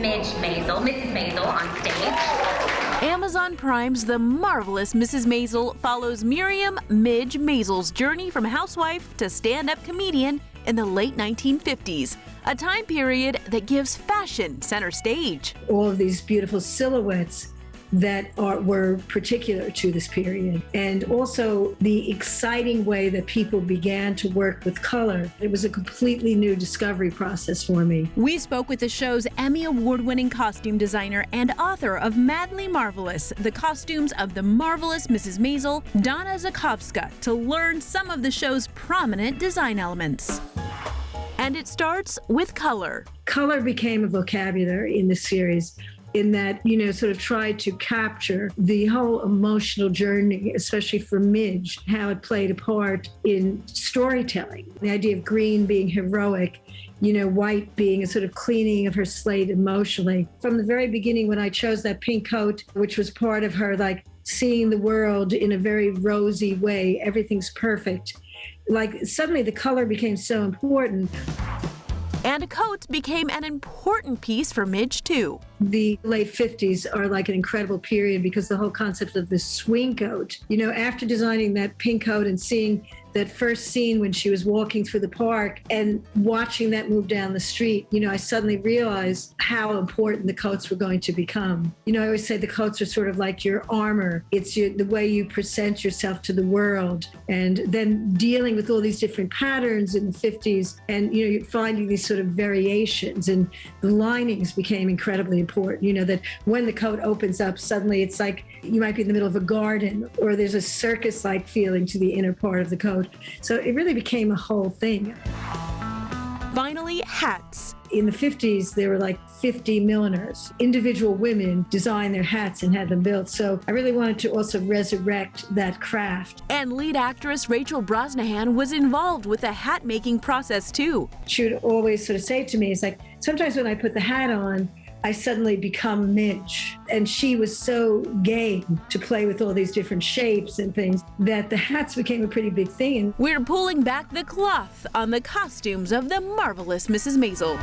Midge Maisel, Mrs. Maisel on stage. Amazon Prime's The Marvelous Mrs. Maisel follows Miriam Midge Maisel's journey from housewife to stand-up comedian in the late 1950s, a time period that gives fashion center stage. All of these beautiful silhouettes that were particular to this period, and also the exciting way that people began to work with color. It was a completely new discovery process for me. We spoke with the show's Emmy Award-winning costume designer and author of Madly Marvelous, the costumes of the marvelous Mrs. Maisel, Donna Zakowska, to learn some of the show's prominent design elements. And it starts with color. Color became a vocabulary in this series, in that, sort of tried to capture the whole emotional journey, especially for Midge, how it played a part in storytelling. The idea of green being heroic, white being a sort of cleaning of her slate emotionally. From the very beginning, when I chose that pink coat, which was part of her, like, seeing the world in a very rosy way, everything's perfect. Like, suddenly the color became so important. And a coat became an important piece for Midge, too. The late 50s are like an incredible period because the whole concept of the swing coat, after designing that pink coat and seeing that first scene when she was walking through the park and watching that move down the street, I suddenly realized how important the coats were going to become. I always say the coats are sort of like your armor. It's the way you present yourself to the world. And then dealing with all these different patterns in the 50s and, you're finding these sort of variations, and the linings became incredibly important. That when the coat opens up, suddenly it's like you might be in the middle of a garden, or there's a circus-like feeling to the inner part of the coat. So it really became a whole thing. Finally, hats. In the 50s, there were like 50 milliners. Individual women designed their hats and had them built. So I really wanted to also resurrect that craft. And lead actress Rachel Brosnahan was involved with the hat-making process, too. She would always sort of say to me, it's like, sometimes when I put the hat on, I suddenly become Midge. And she was so game to play with all these different shapes and things that the hats became a pretty big thing. We're pulling back the cloth on the costumes of the marvelous Mrs. Maisel.